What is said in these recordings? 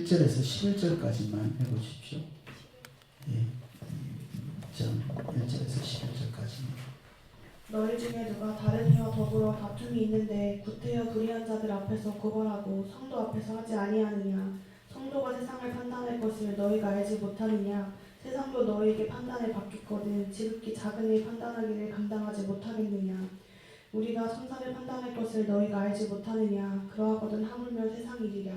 1절에서 11절까지만 읽어주십시오. 예. 1절에서 11절까지. 너희 중에 누가 다른 이와 더불어 다툼이 있는데 구태여 불의한 자들 앞에서 고발하고 성도 앞에서 하지 아니하느냐? 성도가 세상을 판단할 것을 너희가 알지 못하느냐? 세상도 너희에게 판단을 받겠거든 지극히 작은 일 판단하기를 감당하지 못하겠느냐? 우리가 천사를 판단할 것을 너희가 알지 못하느냐? 그러하거든 하물며 세상 일이랴.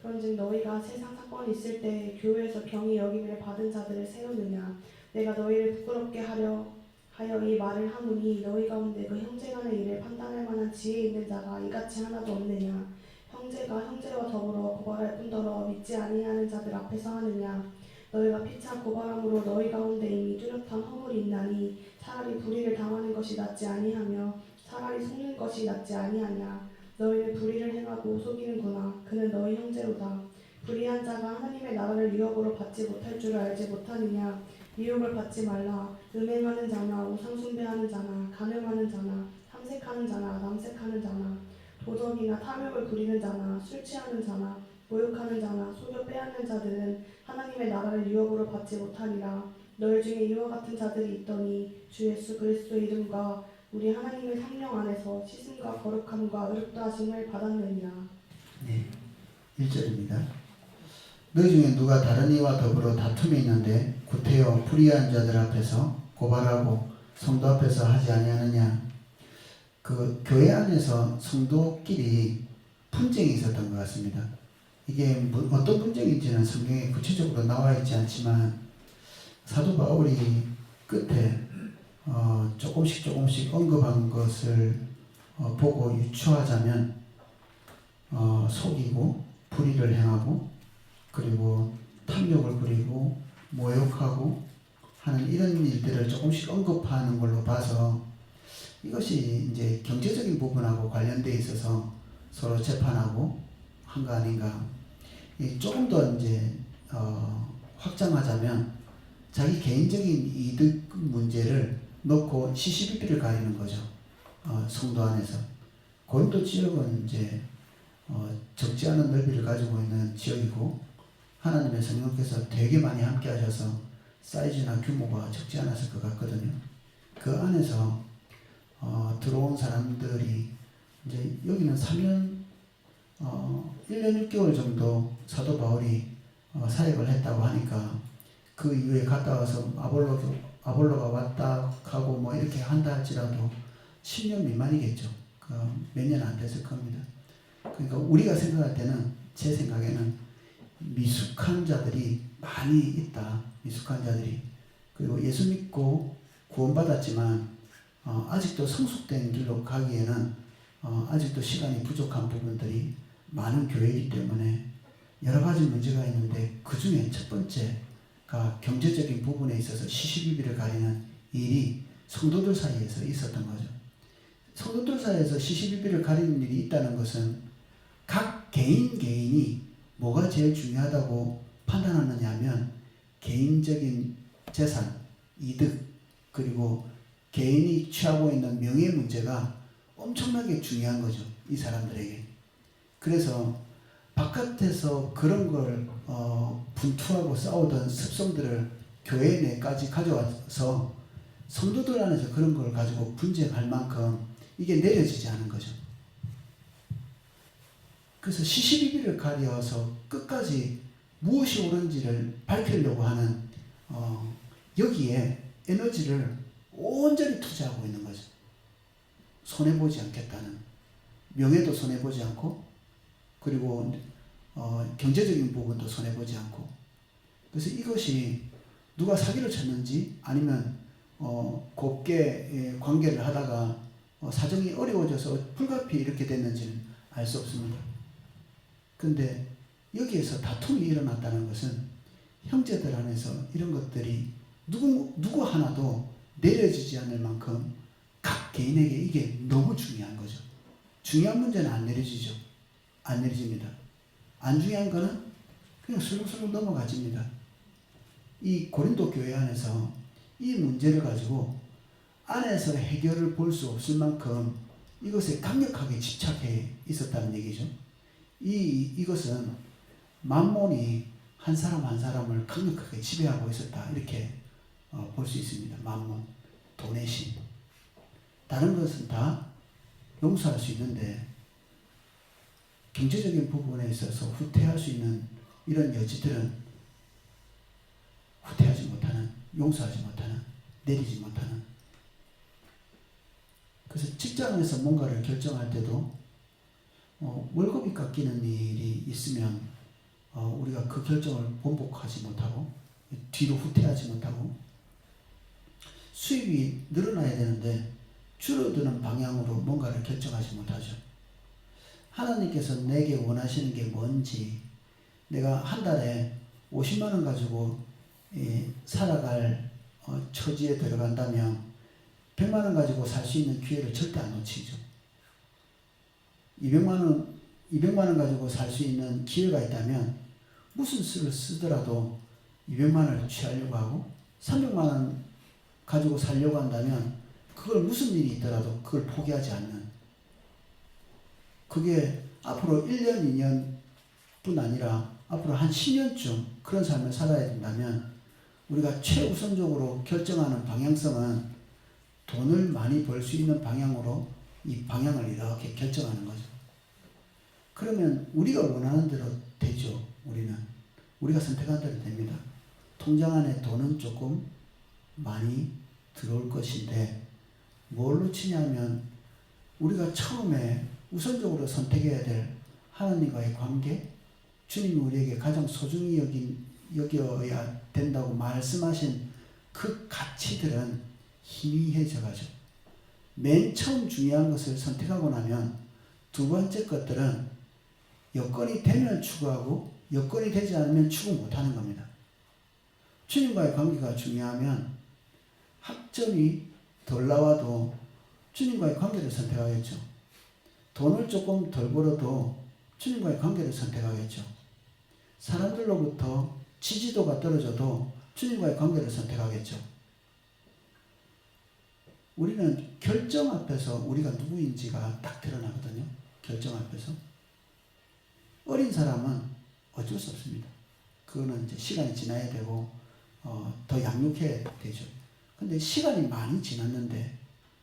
그런즉 너희가 세상 사건이 있을 때 교회에서 병이 여김을 받은 자들을 세우느냐? 내가 너희를 부끄럽게 하여 이 말을 하노니 너희 가운데 그 형제 간의 일을 판단할 만한 지혜 있는 자가 이같이 하나도 없느냐? 형제가 형제와 더불어 고발할 뿐더러 믿지 아니하는 자들 앞에서 하느냐? 너희가 피차 고발함으로 너희 가운데 이미 뚜렷한 허물이 있나니 차라리 불의를 당하는 것이 낫지 아니하며 차라리 속는 것이 낫지 아니하냐? 너희는 불의를 행하고 속이는구나. 그는 너희 형제로다. 불의한 자가 하나님의 나라를 유업으로 받지 못할 줄을 알지 못하느냐? 미움을 받지 말라. 음행하는 자나 우상 숭배하는 자나 간음하는 자나 탐색하는 자나 남색하는 자나 도적이나 탐욕을 부리는 자나 술 취하는 자나 모욕하는 자나 속여 빼앗는 자들은 하나님의 나라를 유업으로 받지 못하리라. 너희 중에 이와 같은 자들이 있더니 주 예수 그리스도 이름과 우리 하나님의 성령 안에서 씻음과 거룩함과 의롭다 하심을 받았느니라. 네, 1절입니다. 너희 중에 누가 다른 이와 더불어 다툼이 있는데 구태여 불의한 자들 앞에서 고발하고 성도 앞에서 하지 아니하느냐? 그 교회 안에서 성도끼리 분쟁이 있었던 것 같습니다. 이게 어떤 분쟁인지는 성경에 구체적으로 나와 있지 않지만 사도 바울이 끝에 조금씩 언급한 것을 보고 유추하자면 속이고 불의를 행하고 그리고 탐욕을 부리고 모욕하고 하는 이런 일들을 조금씩 언급하는 걸로 봐서 이것이 이제 경제적인 부분하고 관련되어 있어서 서로 재판하고 한 거 아닌가. 조금 더 이제 확장하자면 자기 개인적인 이득 문제를 놓고 시시비비를 가리는 거죠. 성도 안에서. 고린도 지역은 이제 적지 않은 넓이를 가지고 있는 지역이고 하나님의 성령께서 되게 많이 함께 하셔서 사이즈나 규모가 적지 않았을 것 같거든요. 그 안에서 들어온 사람들이 이제 여기는 3년 1년 6개월 정도 사도 바울이 사역을 했다고 하니까 그 이후에 갔다 와서 아볼로가 왔다 하고 뭐 이렇게 한다 할지라도 10년 미만이겠죠. 몇 년 안 됐을 겁니다. 그러니까 우리가 생각할 때는 제 생각에는 미숙한 자들이 많이 있다. 미숙한 자들이. 그리고 예수 믿고 구원받았지만 아직도 성숙된 길로 가기에는 아직도 시간이 부족한 부분들이 많은 교회이기 때문에 여러 가지 문제가 있는데 그 중에 첫 번째가 경제적인 부분에 있어서 시시비비를 가리는 일이 성도들 사이에서 있었던 거죠. 성도들 사이에서 시시비비를 가리는 일이 있다는 것은 각 개인이 뭐가 제일 중요하다고 판단하느냐 하면 개인적인 재산, 이득, 그리고 개인이 취하고 있는 명예 문제가 엄청나게 중요한 거죠. 이 사람들에게. 그래서 바깥에서 그런 걸 분투하고 싸우던 습성들을 교회 내까지 가져와서 성도들 안에서 그런 걸 가지고 분쟁할 만큼 이게 내려지지 않은 거죠. 그래서 시시비비를 가려서 끝까지 무엇이 옳은지를 밝히려고 하는 여기에 에너지를 온전히 투자하고 있는 거죠. 손해보지 않겠다는, 명예도 손해보지 않고 그리고 경제적인 부분도 손해보지 않고. 그래서 이것이 누가 사기를 쳤는지 아니면 곱게 관계를 하다가 사정이 어려워져서 불가피 이렇게 됐는지는 알 수 없습니다. 근데 여기에서 다툼이 일어났다는 것은 형제들 안에서 이런 것들이 누구 하나도 내려지지 않을 만큼 각 개인에게 이게 너무 중요한 거죠. 중요한 문제는 안 내려지죠. 안 내려집니다. 안 중요한 거는 그냥 슬렁슬렁 넘어가집니다. 이 고린도 교회 안에서 이 문제를 가지고 안에서 해결을 볼 수 없을 만큼 이것에 강력하게 집착해 있었다는 얘기죠. 이것은 만몬이 한 사람 한 사람을 강력하게 지배하고 있었다. 이렇게 볼 수 있습니다. 만몬, 돈의 신. 다른 것은 다 용서할 수 있는데 경제적인 부분에 있어서 후퇴할 수 있는 이런 여지들은 후퇴하지 못하는, 용서하지 못하는, 내리지 못하는. 그래서 직장에서 뭔가를 결정할 때도 월급이 깎이는 일이 있으면 우리가 그 결정을 번복하지 못하고 뒤로 후퇴하지 못하고 수입이 늘어나야 되는데 줄어드는 방향으로 뭔가를 결정하지 못하죠. 하나님께서 내게 원하시는 게 뭔지, 내가 한 달에 50만 원 가지고 살아갈 처지에 들어간다면 100만 원 가지고 살 수 있는 기회를 절대 안 놓치죠. 200만 원 가지고 살 수 있는 기회가 있다면 무슨 수를 쓰더라도 200만 원을 취하려고 하고 300만 원 가지고 살려고 한다면 그걸 무슨 일이 있더라도 그걸 포기하지 않는, 그게 앞으로 1년, 2년뿐 아니라 앞으로 한 10년쯤 그런 삶을 살아야 된다면 우리가 최우선적으로 결정하는 방향성은 돈을 많이 벌 수 있는 방향으로 이 방향을 이렇게 결정하는 거죠. 그러면 우리가 원하는 대로 되죠. 우리가 선택한 대로 됩니다. 통장 안에 돈은 조금 많이 들어올 것인데 뭘로 치냐면 우리가 처음에 우선적으로 선택해야 될 하나님과의 관계, 주님이 우리에게 가장 소중히 여겨야 된다고 말씀하신 그 가치들은 희미해져 가죠. 맨 처음 중요한 것을 선택하고 나면 두 번째 것들은 여건이 되면 추구하고 여건이 되지 않으면 추구 못하는 겁니다. 주님과의 관계가 중요하면 학점이 덜 나와도 주님과의 관계를 선택하겠죠. 돈을 조금 덜 벌어도 주님과의 관계를 선택하겠죠. 사람들로부터 지지도가 떨어져도 주님과의 관계를 선택하겠죠. 우리는 결정 앞에서 우리가 누구인지가 딱 드러나거든요. 결정 앞에서. 어린 사람은 어쩔 수 없습니다. 그거는 이제 시간이 지나야 되고 더 양육해야 되죠. 근데 시간이 많이 지났는데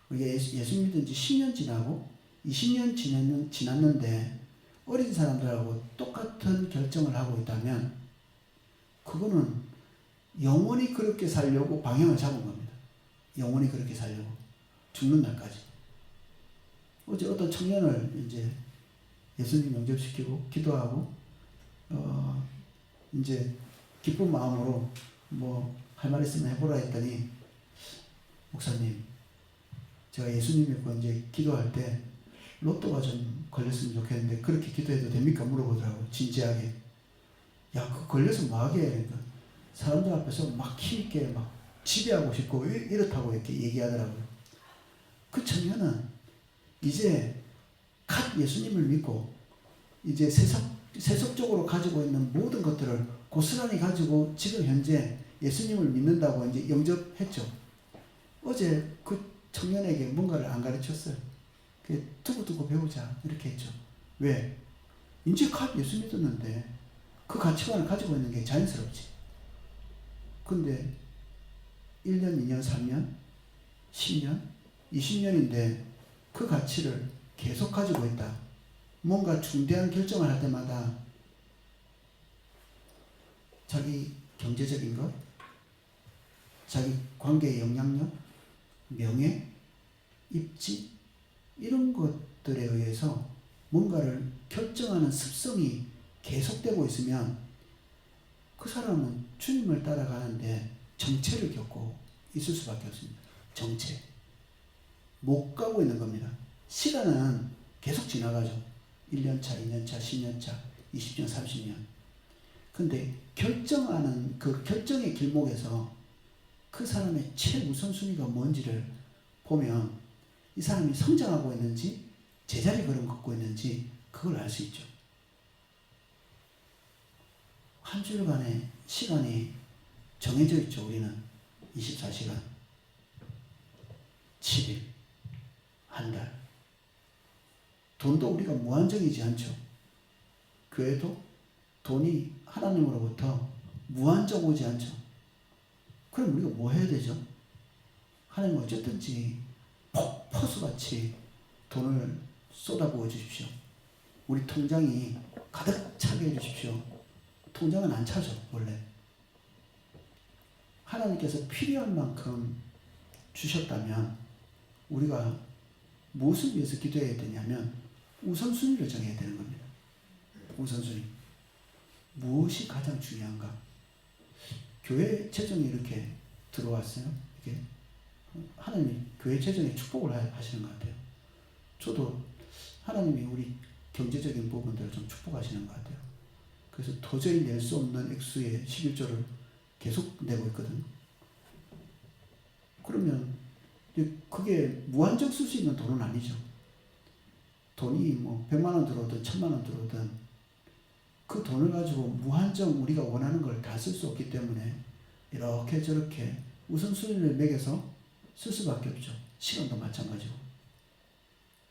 우리가 예수 믿은 지 10년 지나고 20년 지났는데 어린 사람들하고 똑같은 결정을 하고 있다면 그거는 영원히 그렇게 살려고 방향을 잡은 겁니다. 영원히 그렇게 살려고 죽는 날까지. 어제 어떤 청년을 이제 예수님 영접시키고 기도하고 이제 기쁜 마음으로 뭐 할 말 있으면 해보라 했더니 목사님, 제가 예수님 믿고 이제 기도할 때 로또가 좀 걸렸으면 좋겠는데 그렇게 기도해도 됩니까? 물어보더라고. 진지하게. 야, 그거 걸려서 뭐 하게? 그러니까 사람들 앞에서 막 힘있게 막 지배하고 싶고 이렇다고 이렇게 얘기하더라고요. 그 청년은 이제 갓 예수님을 믿고 이제 세속적으로 가지고 있는 모든 것들을 고스란히 가지고 지금 현재 예수님을 믿는다고 이제 영접했죠. 어제 그 청년에게 뭔가를 안 가르쳤어요. 두고두고 배우자 이렇게 했죠. 왜? 이제 갓 예수 믿었는데 그 가치관을 가지고 있는 게 자연스럽지. 근데 1년, 2년, 3년, 10년, 20년인데 그 가치를 계속 가지고 있다. 뭔가 중대한 결정을 할 때마다 자기 경제적인 것, 자기 관계의 영향력, 명예, 입지 이런 것들에 의해서 뭔가를 결정하는 습성이 계속되고 있으면 그 사람은 주님을 따라가는데 정체를 겪고 있을 수밖에 없습니다. 정체. 못 가고 있는 겁니다. 시간은 계속 지나가죠. 1년차, 2년차, 10년차, 20년, 30년. 근데 결정하는 그 결정의 길목에서 그 사람의 최우선순위가 뭔지를 보면 이 사람이 성장하고 있는지 제자리 걸음 걷고 있는지 그걸 알 수 있죠. 한 주일간의 시간이 정해져 있죠. 우리는 24시간, 7일, 한 달. 돈도 우리가 무한정이지 않죠. 교회도 돈이 하나님으로부터 무한정 오지 않죠. 그럼 우리가 뭐 해야 되죠? 하나님 어쨌든지 폭포수같이 돈을 쏟아부어 주십시오. 우리 통장이 가득 차게 해주십시오. 통장은 안 차죠, 원래. 하나님께서 필요한 만큼 주셨다면 우리가 무엇을 위해서 기도해야 되냐면 우선순위를 정해야 되는 겁니다. 우선순위. 무엇이 가장 중요한가? 교회 재정이 이렇게 들어왔어요. 이게 하나님이 교회 재정에 축복을 하시는 것 같아요. 저도 하나님이 우리 경제적인 부분들을 좀 축복하시는 것 같아요. 그래서 도저히 낼 수 없는 액수의 11조를 계속 내고 있거든요. 그러면 그게 무한정 쓸 수 있는 돈은 아니죠. 돈이 뭐 100만 원 들어오든 1000만 원 들어오든 그 돈을 가지고 무한정 우리가 원하는 걸 다 쓸 수 없기 때문에 이렇게 저렇게 우선순위를 매겨서 쓸 수밖에 없죠. 시간도 마찬가지고.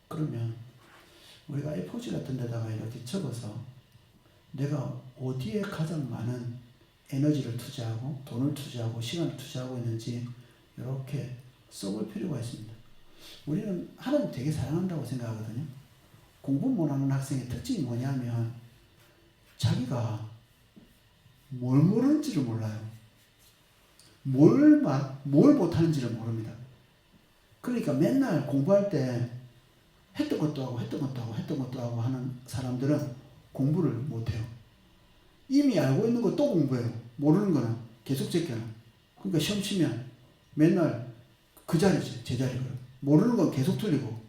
그러면 우리가 A4지 같은 데다가 이렇게 적어서 내가 어디에 가장 많은 에너지를 투자하고 돈을 투자하고 시간을 투자하고 있는지 이렇게 써볼 필요가 있습니다. 우리는 하나님 되게 사랑한다고 생각하거든요. 공부 못하는 학생의 특징이 뭐냐면 자기가 뭘 모르는지를 몰라요. 뭘 못하는지를 모릅니다. 그러니까 맨날 공부할 때 했던 것도 하고 했던 것도 하고 했던 것도 하고 하는 사람들은 공부를 못해요. 이미 알고 있는 거 또 공부해요. 모르는 거는 계속 제껴요. 그러니까 시험 치면 맨날 그 자리지, 제자리거든. 모르는 건 계속 틀리고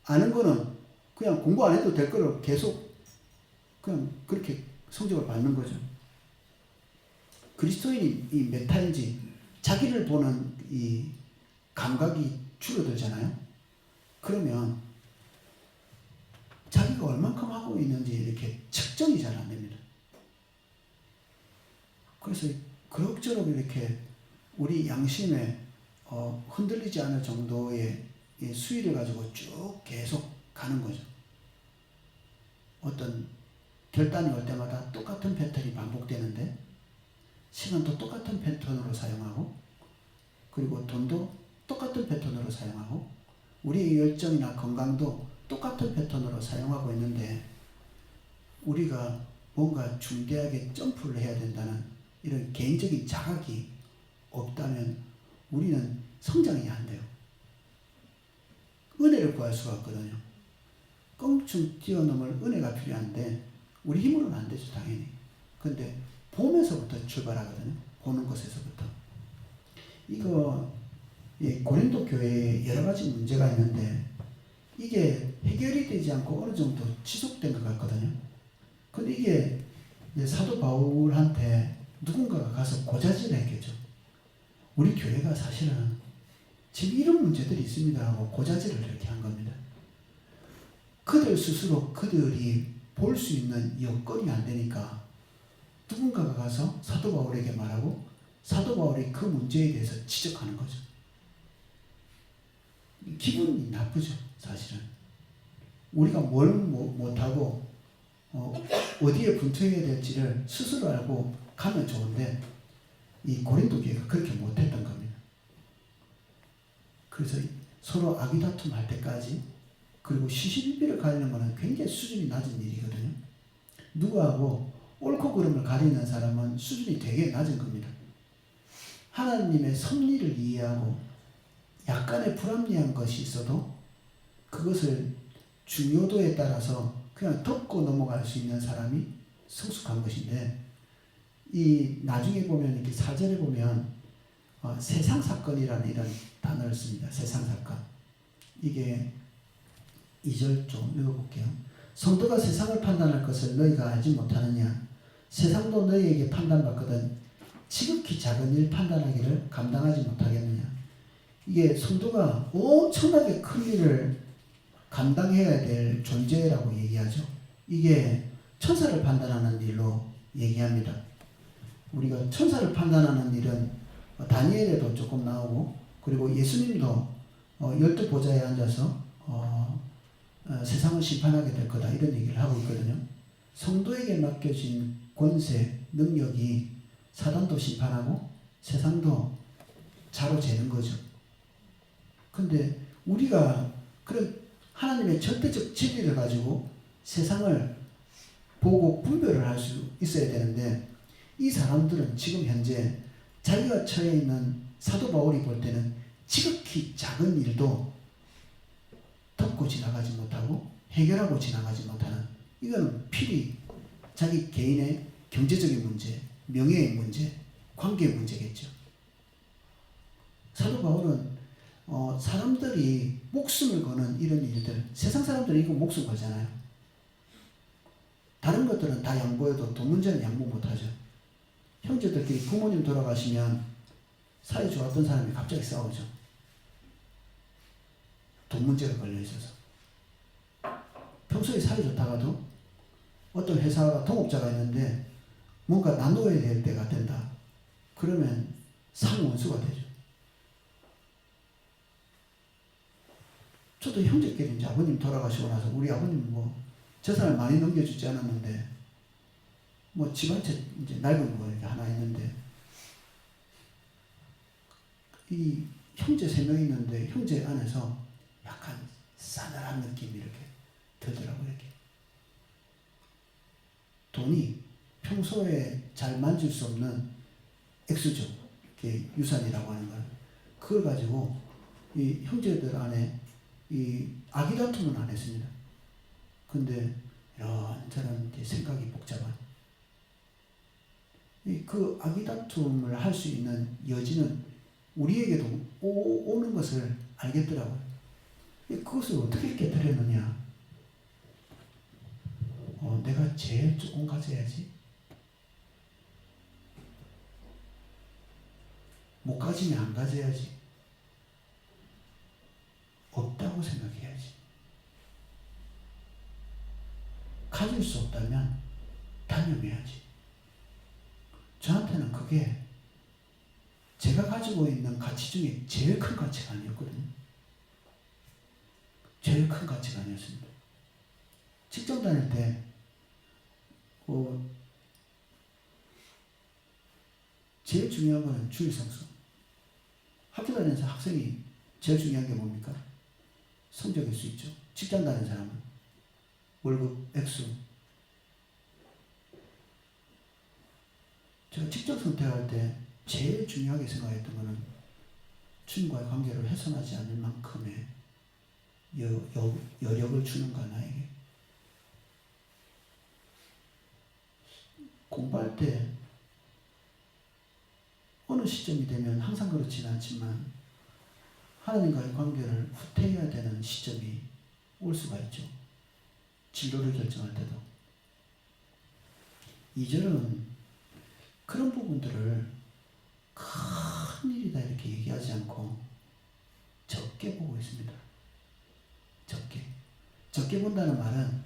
아는 거는 그냥 공부 안 해도 될 거를 계속 그냥 그렇게 성적을 받는 거죠. 그리스도인이 이 메타인지 자기를 보는 이 감각이 줄어들잖아요. 그러면 자기가 얼만큼 하고 있는지 이렇게 측정이 잘 안 됩니다. 그래서 그럭저럭 이렇게 우리 양심에 흔들리지 않을 정도의 이 수위를 가지고 쭉 계속 가는 거죠. 어떤 결단이 올 때마다 똑같은 패턴이 반복되는데 시간도 똑같은 패턴으로 사용하고 그리고 돈도 똑같은 패턴으로 사용하고 우리의 열정이나 건강도 똑같은 패턴으로 사용하고 있는데 우리가 뭔가 중대하게 점프를 해야 된다는 이런 개인적인 자각이 없다면 우리는 성장이 안 돼요. 은혜를 구할 수가 없거든요. 껑충 뛰어넘을 은혜가 필요한데 우리 힘으로는 안 되죠, 당연히. 근데 보면서부터 출발하거든요. 보는 것에서부터. 이거 고린도 교회에 여러 가지 문제가 있는데 이게 해결이 되지 않고 어느 정도 지속된 것 같거든요. 근데 이게 사도 바울한테 누군가가 가서 고자질을 했겠죠. 우리 교회가 사실은 지금 이런 문제들이 있습니다 하고 고자질을 이렇게 한 겁니다. 그들 스스로 그들이 볼 수 있는 여건이 안 되니까 누군가가 가서 사도 바울에게 말하고 사도 바울이 그 문제에 대해서 지적하는 거죠. 기분이 나쁘죠, 사실은. 우리가 뭘 못하고 어디에 분투해야 될지를 스스로 알고 가면 좋은데 이 고린도 교회가 그렇게 못했던 겁니다. 그래서 서로 아비다툼 할 때까지 그리고 시시비비를 가리는 것은 굉장히 수준이 낮은 일이거든요. 누구하고 옳고 그름을 가리는 사람은 수준이 되게 낮은 겁니다. 하나님의 섭리를 이해하고 약간의 불합리한 것이 있어도 그것을 중요도에 따라서 그냥 덮고 넘어갈 수 있는 사람이 성숙한 것인데 이 나중에 보면 이렇게 사절에 보면 세상 사건이라는 이런 단어를 씁니다. 세상 사건. 이게 2절 좀 읽어볼게요. 성도가 세상을 판단할 것을 너희가 알지 못하느냐? 세상도 너희에게 판단받거든 지극히 작은 일 판단하기를 감당하지 못하겠느냐? 이게 성도가 엄청나게 큰 일을 감당해야 될 존재라고 얘기하죠. 이게 천사를 판단하는 일로 얘기합니다. 우리가 천사를 판단하는 일은 다니엘에도 조금 나오고 그리고 예수님도 12보좌에 앉아서 세상을 심판하게 될 거다 이런 얘기를 하고 있거든요. 성도에게 맡겨진 권세, 능력이 사단도 심판하고 세상도 자로 재는 거죠. 근데 우리가 그런 하나님의 절대적 진리를 가지고 세상을 보고 분별을 할 수 있어야 되는데, 이 사람들은 지금 현재 자기가 처해 있는 사도 바울이 볼 때는 지극히 작은 일도 덮고 지나가지 못하고 해결하고 지나가지 못하는, 이거는 필히 자기 개인의 경제적인 문제, 명예의 문제, 관계의 문제겠죠. 사도 바울은 사람들이 목숨을 거는 이런 일들, 세상 사람들이 이거 목숨 걸잖아요. 다른 것들은 다 양보해도 돈 문제는 양보 못하죠. 형제들끼리 부모님 돌아가시면 사이 좋았던 사람이 갑자기 싸우죠. 돈 문제가 걸려 있어서. 평소에 사이 좋다가도 어떤 회사가 동업자가 있는데 뭔가 나눠야 될 때가 된다. 그러면 상원수가 되죠. 저도 형제끼리 이제 아버님 돌아가시고 나서 우리 아버님 뭐 재산을 많이 넘겨주지 않았는데 뭐 집 한 채 이제 낡은 거 이렇게 하나 있는데, 이 형제 3명 있는데 형제 안에서 약간 싸늘한 느낌이 이렇게 들더라고요. 이렇게 돈이 평소에 잘 만질 수 없는 액수죠. 이렇게 유산이라고 하는 걸. 그걸 가지고 이 형제들 안에 이 아기 다툼은 안 했습니다. 근데 이런저런 생각이 복잡한 그 아기 다툼을 할 수 있는 여지는 우리에게도 오는 것을 알겠더라고요. 그것을 어떻게 깨달았느냐? 내가 제일 조금 가져야지. 못 가지면 안 가져야지. 없다고 생각해야지. 가질 수 없다면 단념해야지. 저한테는 그게 제가 가지고 있는 가치 중에 제일 큰 가치가 아니었거든요. 제일 큰 가치가 아니었습니다. 직장 다닐 때 제일 중요한 거는 주일성수. 학교 다니면서 학생이 제일 중요한 게 뭡니까? 성적일 수 있죠. 직장 다니는 사람은 월급 액수. 제가 직장 선택할 때 제일 중요하게 생각했던 거는 주님과의 관계를 훼손하지 않을 만큼의 여력을 주는가 나에게. 공부할 때 어느 시점이 되면 항상 그렇지는 않지만 하나님과의 관계를 후퇴해야 되는 시점이 올 수가 있죠. 진로를 결정할 때도. 2절은 그런 부분들을 큰 일이다 이렇게 얘기하지 않고 적게 보고 있습니다. 적게 본다는 말은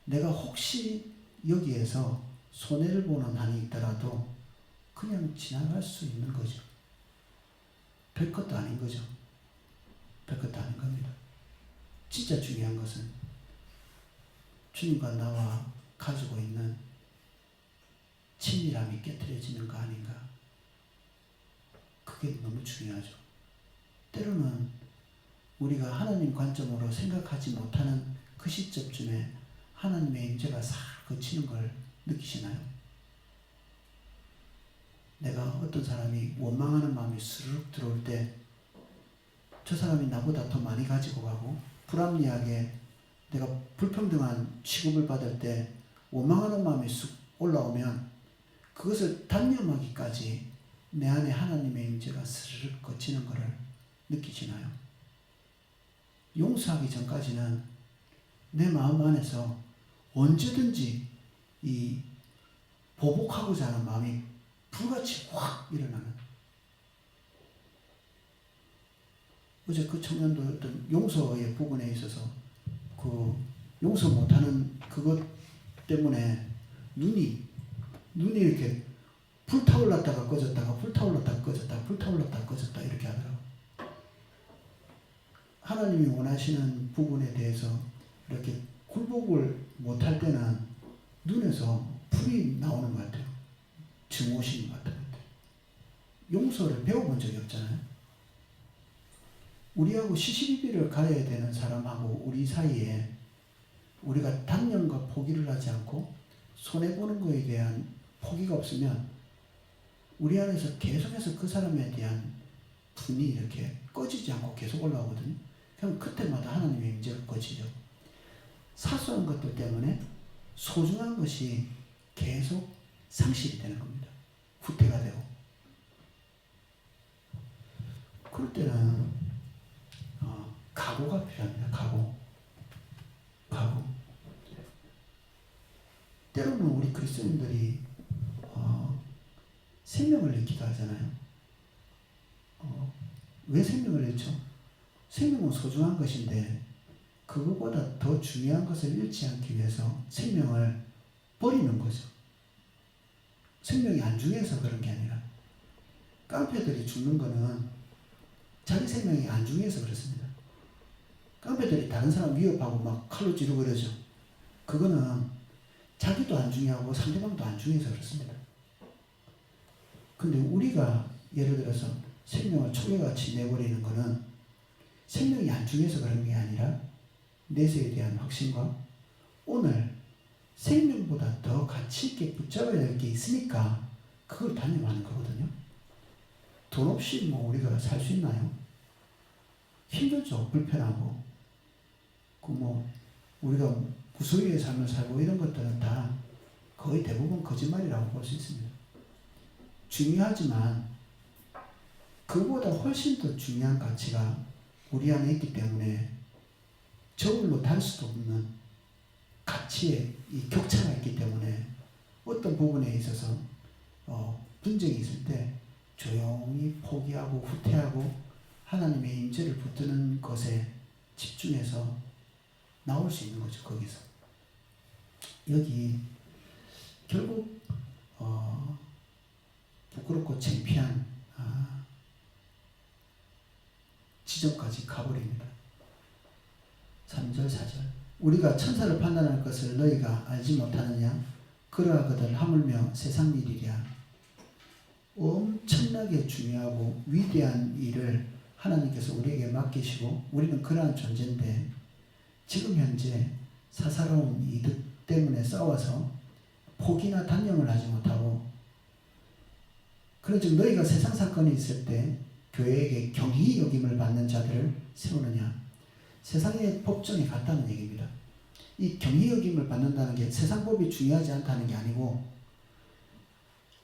내가 혹시 여기에서 손해를 보는 한이 있더라도 그냥 지나갈 수 있는 거죠. 별것도 아닌 거죠. 별것도 아닌 겁니다. 진짜 중요한 것은 주님과 나와 가지고 있는 친밀함이 깨트려지는 거 아닌가. 그게 너무 중요하죠. 때로는 우리가 하나님 관점으로 생각하지 못하는 그 시점쯤에 하나님의 임재가 싹 거치는 걸 느끼시나요? 내가 어떤 사람이 원망하는 마음이 스르륵 들어올 때 저 사람이 나보다 더 많이 가지고 가고 불합리하게 내가 불평등한 취급을 받을 때 원망하는 마음이 쑥 올라오면 그것을 단념하기까지 내 안에 하나님의 임재가 스르륵 거치는 것을 느끼시나요? 용서하기 전까지는 내 마음 안에서 언제든지 이 보복하고자 하는 마음이 불같이 확 일어나는. 어제 그 청년도 어떤 용서의 부분에 있어서 그 용서 못하는 그것 때문에 눈이 이렇게 불타올랐다가 꺼졌다가 불타올랐다가 꺼졌다가 불타올랐다가 꺼졌다 이렇게 하더라고요. 하나님이 원하시는 부분에 대해서 이렇게 굴복을 못할 때는 눈에서 풀이 나오는 것 같아요. 증오심 같은 것들. 용서를 배워본 적이 없잖아요. 우리하고 시시비비를 가려야 되는 사람하고 우리 사이에 우리가 단념과 포기를 하지 않고 손해보는 것에 대한 포기가 없으면 우리 안에서 계속해서 그 사람에 대한 분이 이렇게 꺼지지 않고 계속 올라오거든요. 그럼 그때마다 하나님의 임재가 꺼지죠. 사소한 것들 때문에 소중한 것이 계속 상실이 되는 겁니다. 후퇴가 되고. 그럴 때는 각오가 필요합니다. 각오. 때로는 우리 그리스도인들이 생명을 잃기도 하잖아요. 왜 생명을 잃죠? 생명은 소중한 것인데 그것보다 더 중요한 것을 잃지 않기 위해서 생명을 버리는 거죠. 생명이 안중해서 그런 게 아니라 깡패들이 죽는 거는 자기 생명이 안중해서 그렇습니다. 깡패들이 다른 사람 위협하고 막 칼로 찌르고 그러죠. 그거는 자기도 안중하고 상대방도 안중해서 그렇습니다. 근데 우리가 예를 들어서 생명을 초계같이 내버리는 거는 생명이 안중해서 그런 게 아니라 내세에 대한 확신과 오늘 생명보다 더 가치 있게 붙잡아야 될 게 있으니까 그걸 단념하는 거거든요. 돈 없이 뭐 우리가 살 수 있나요? 힘들죠. 불편하고. 우리가 구소유의 삶을 살고 이런 것들은 다 거의 대부분 거짓말이라고 볼 수 있습니다. 중요하지만 그보다 훨씬 더 중요한 가치가 우리 안에 있기 때문에 저울로 달 수도 없는 가치의 이 격차가 있기 때문에 어떤 부분에 있어서 분쟁이 있을 때 조용히 포기하고 후퇴하고 하나님의 임재를 붙드는 것에 집중해서 나올 수 있는 거죠. 거기서 여기 결국 부끄럽고 창피한 지점까지 가버립니다. 3절 4절 우리가 천사를 판단할 것을 너희가 알지 못하느냐? 그러하거든 하물며 세상 일이랴. 엄청나게 중요하고 위대한 일을 하나님께서 우리에게 맡기시고 우리는 그러한 존재인데 지금 현재 사사로운 이득 때문에 싸워서 포기나 단념을 하지 못하고 그런즉 너희가 세상 사건이 있을 때 교회에게 경히 여김을 받는 자들을 세우느냐. 세상의 법정에 갔다는 얘기입니다. 이 경히 여김을 받는다는 게 세상 법이 중요하지 않다는 게 아니고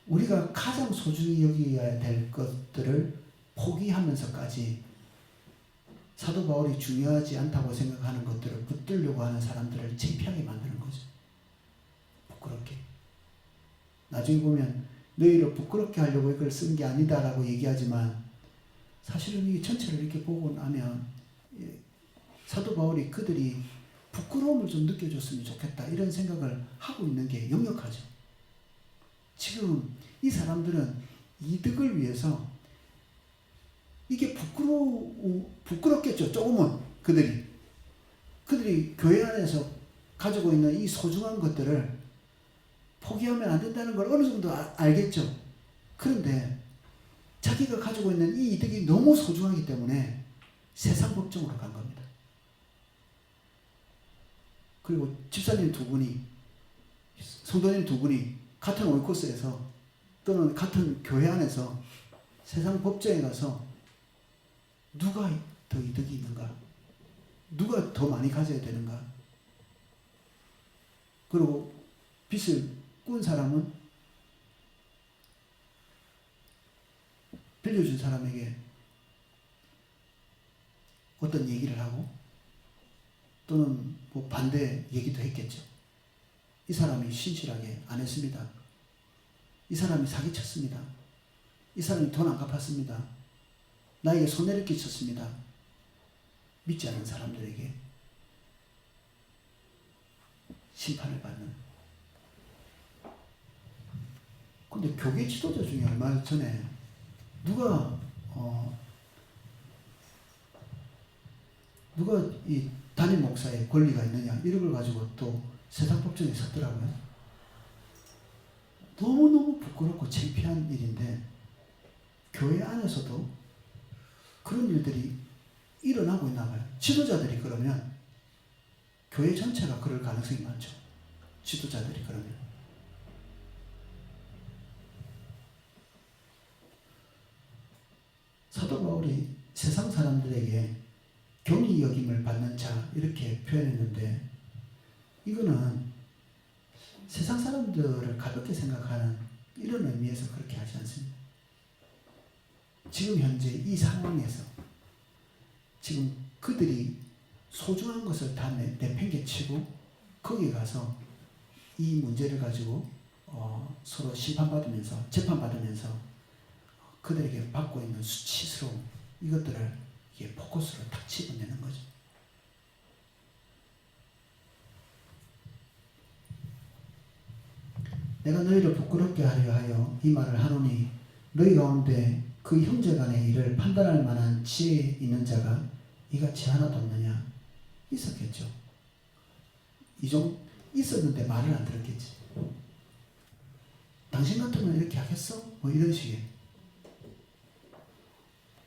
우리가 가장 소중히 여겨야 될 것들을 포기하면서까지 사도 바울이 중요하지 않다고 생각하는 것들을 붙들려고 하는 사람들을 창피하게 만드는 거죠. 부끄럽게. 나중에 보면 너희를 부끄럽게 하려고 이걸 쓴 게 아니다라고 얘기하지만 사실은 이 전체를 이렇게 보고 나면 사도 바울이 그들이 부끄러움을 좀 느껴줬으면 좋겠다 이런 생각을 하고 있는 게 역력하죠. 지금 이 사람들은 이득을 위해서 이게 부끄럽겠죠. 조금은 그들이 교회 안에서 가지고 있는 이 소중한 것들을 포기하면 안 된다는 걸 어느 정도 알겠죠. 그런데 자기가 가지고 있는 이 이득이 너무 소중하기 때문에 세상 법정으로 간 겁니다. 그리고 집사님 두 분이, 성도님 두 분이 같은 오이코스에서 또는 같은 교회 안에서 세상 법정에 가서 누가 더 이득이 있는가? 누가 더 많이 가져야 되는가? 그리고 빚을 꾼 사람은 빌려준 사람에게 어떤 얘기를 하고 또는 뭐 반대 얘기도 했겠죠. 이 사람이 신실하게 안 했습니다. 이 사람이 사기쳤습니다. 이 사람이 돈 안 갚았습니다. 나에게 손해를 끼쳤습니다. 믿지 않는 사람들에게 심판을 받는. 근데 교계 지도자 중에 얼마 전에 누가 이 담임 목사의 권리가 있느냐 이런 걸 가지고 또 세상 법정에 섰더라고요. 너무너무 부끄럽고 창피한 일인데 교회 안에서도 그런 일들이 일어나고 있나 봐요. 지도자들이 그러면 교회 전체가 그럴 가능성이 많죠. 지도자들이 그러면. 사도 바울이 세상 사람들에게 경히 여김을 받는 자 이렇게 표현했는데 이거는 세상 사람들을 가볍게 생각하는 이런 의미에서 그렇게 하지 않습니다. 지금 현재 이 상황에서 지금 그들이 소중한 것을 다 내팽개치고 거기 가서 이 문제를 가지고 서로 심판받으면서 재판받으면서 그들에게 받고 있는 수치스러움 이것들을 이게 포커스로 탁 집어내는 거죠. 내가 너희를 부끄럽게 하려 하여 이 말을 하노니 너희 가운데 그 형제 간의 일을 판단할 만한 지혜 있는 자가 이같이 하나도 없느냐. 있었겠죠. 있었는데 말을 안 들었겠지. 당신 같으면 이렇게 하겠어? 뭐 이런 식의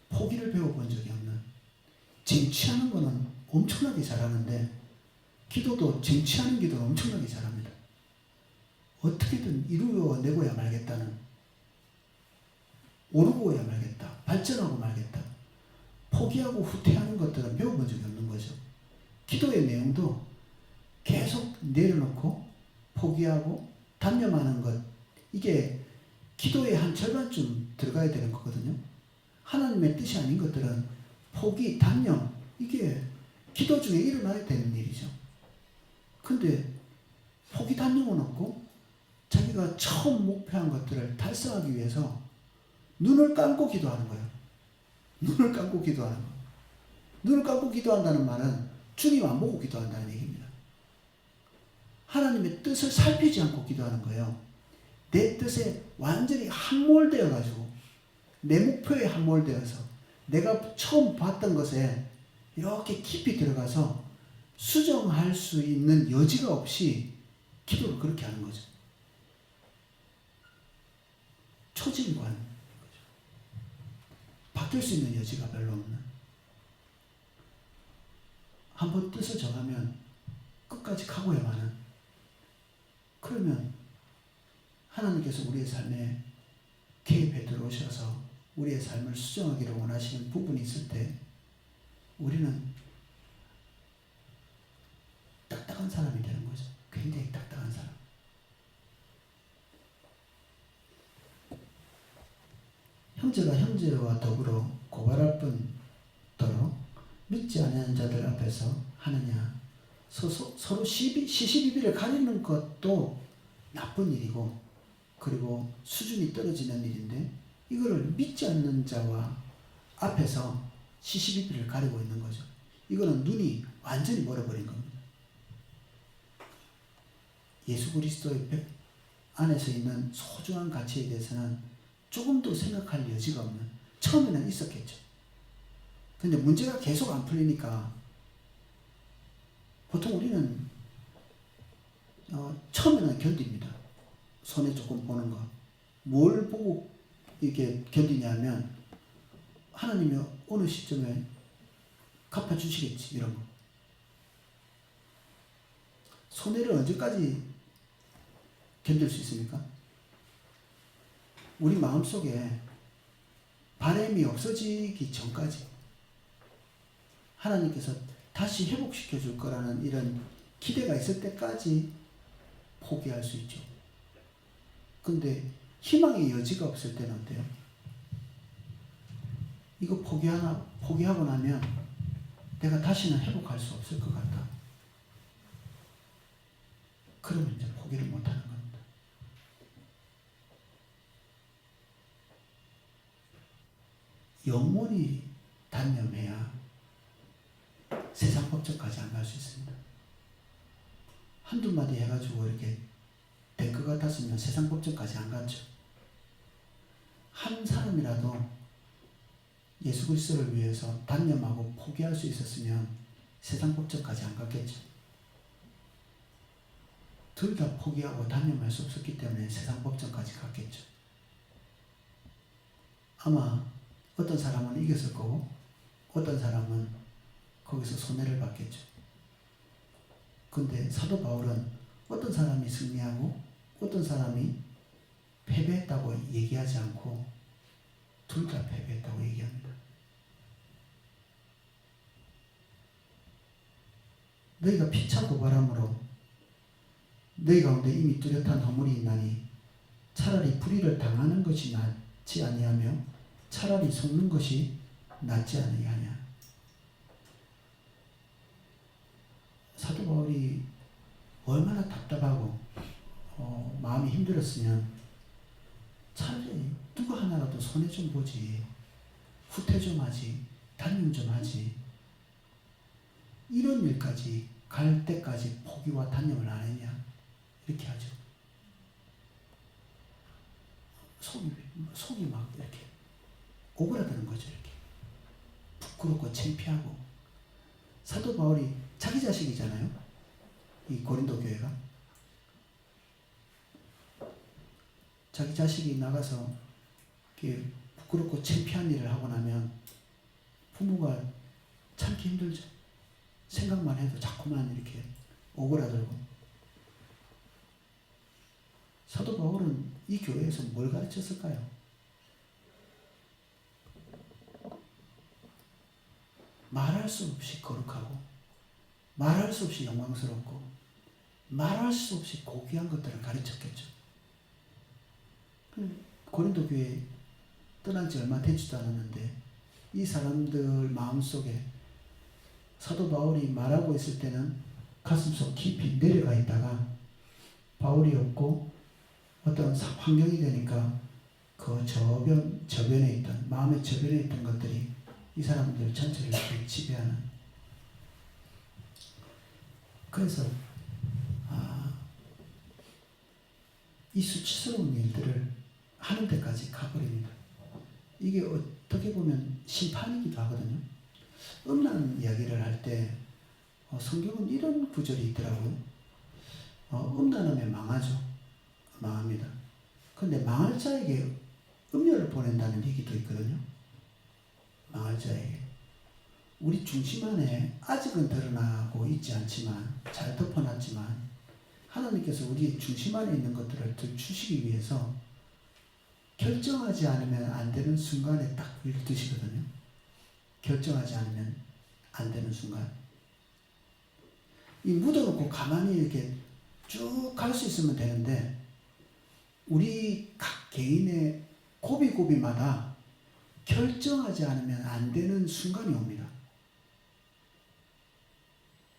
포기를 배워본 적이 없는, 쟁취하는 거는 엄청나게 잘하는데 기도도 쟁취하는 기도는 엄청나게 잘합니다. 어떻게든 이루어내고야 말겠다는, 오르고야 말겠다, 발전하고 말겠다, 포기하고 후퇴하는 것들은 배워본 적이 없는 거죠. 기도의 내용도 계속 내려놓고 포기하고 단념하는 것, 이게 기도의 한 절반쯤 들어가야 되는 거거든요. 하나님의 뜻이 아닌 것들은 포기, 단념, 이게 기도 중에 일어나야 되는 일이죠. 근데 포기, 단념은 없고 자기가 처음 목표한 것들을 달성하기 위해서 눈을 감고 기도하는 거예요. 눈을 감고 기도하는 거. 눈을 감고 기도한다는 말은 주님 안 보고 기도한다는 얘기입니다. 하나님의 뜻을 살피지 않고 기도하는 거예요. 내 뜻에 완전히 함몰되어 가지고 내 목표에 함몰되어서 내가 처음 봤던 것에 이렇게 깊이 들어가서 수정할 수 있는 여지가 없이 기도를 그렇게 하는 거죠. 초진관, 바뀔 수 있는 여지가 별로 없는, 한번 뜻을 정하면 끝까지 가고야만 하는, 그러면 하나님께서 우리의 삶에 개입해 들어오셔서 우리의 삶을 수정하기를 원하시는 부분이 있을 때 우리는 딱딱한 사람이 되는 거죠. 굉장히 딱딱한 사람. 형제가 형제와 더불어 고발할 뿐더러 믿지 않는 자들 앞에서 하느냐. 서로 시시비비를 가리는 것도 나쁜 일이고, 그리고 수준이 떨어지는 일인데 이거를 믿지 않는 자와 앞에서 시시비비를 가리고 있는 거죠. 이거는 눈이 완전히 멀어버린 겁니다. 예수 그리스도의 안에서 있는 소중한 가치에 대해서는 조금도 생각할 여지가 없는, 처음에는 있었겠죠. 근데 문제가 계속 안 풀리니까 보통 우리는 처음에는 견딥니다. 손에 조금 보는 거. 뭘 보고 이렇게 견디냐면 하나님이 어느 시점에 갚아주시겠지, 이런 거. 손해를 언제까지 견딜 수 있습니까? 우리 마음속에 바람이 없어지기 전까지 하나님께서 다시 회복시켜 줄 거라는 이런 기대가 있을 때까지 포기할 수 있죠. 근데 희망의 여지가 없을 때는 어때요? 이거 포기하고 나면 내가 다시는 회복할 수 없을 것 같다. 그러면 이제 포기를 못하는 겁니다. 영원히 단념해야 세상 법정까지 안 갈 수 있습니다. 한두 마디 해가지고 이렇게 될 것 같았으면 세상 법정까지 안 갔죠. 한 사람이라도 예수 그리스도를 위해서 단념하고 포기할 수 있었으면 세상 법정까지 안 갔겠죠. 둘 다 포기하고 단념할 수 없었기 때문에 세상 법정까지 갔겠죠. 아마 어떤 사람은 이겼을 거고 어떤 사람은 거기서 손해를 봤겠죠. 근데 사도 바울은 어떤 사람이 승리하고 어떤 사람이 패배했다고 얘기하지 않고 둘 다 패배했다고 얘기합니다. 너희가 피차 고발함으로 너희 가운데 이미 뚜렷한 허물이 있나니 차라리 불의를 당하는 것이 낫지 아니하며 차라리 속는 것이 낫지 아니하냐. 사도 바울이 얼마나 답답하고 마음이 힘들었으면 차라리 누구 하나라도 손해 좀 보지, 후퇴 좀 하지, 단념 좀 하지, 이런 일까지 갈 때까지 포기와 단념을 안 했냐 이렇게 하죠. 속이 막 이렇게 오그라드는 거죠. 이렇게 부끄럽고 창피하고. 사도 바울이 자기 자식이잖아요. 이 고린도 교회가 자기 자식이 나가서 이렇게 부끄럽고 창피한 일을 하고 나면 부모가 참기 힘들죠. 생각만 해도 자꾸만 이렇게 오그라들고. 사도 바울은 이 교회에서 뭘 가르쳤을까요? 말할 수 없이 거룩하고 말할 수 없이 영광스럽고 말할 수 없이 고귀한 것들을 가르쳤겠죠. 고린도 교회 떠난 지 얼마 되지도 않았는데 이 사람들 마음속에 사도 바울이 말하고 있을 때는 가슴속 깊이 내려가 있다가 바울이 없고 어떤 환경이 되니까 그 저변에 있던 마음의 저변에 있던 것들이 이 사람들 전체를 이렇게 지배하는. 그래서 이 수치스러운 일들을 하는 데까지 가버립니다. 이게 어떻게 보면 심판이기도 하거든요. 음란 이야기를 할 때 성경은 이런 구절이 있더라고요. 음란하면 망하죠. 망합니다. 그런데 망할 자에게 음료를 보낸다는 얘기도 있거든요. 망할 자에게. 우리 중심 안에 아직은 드러나고 있지 않지만 잘 덮어놨지만 하나님께서 우리 중심 안에 있는 것들을 들추시기 위해서 결정하지 않으면 안 되는 순간에 딱 드시거든요. 결정하지 않으면 안 되는 순간. 이 묻어놓고 가만히 이렇게 쭉 갈 수 있으면 되는데 우리 각 개인의 고비고비마다 결정하지 않으면 안 되는 순간이 옵니다.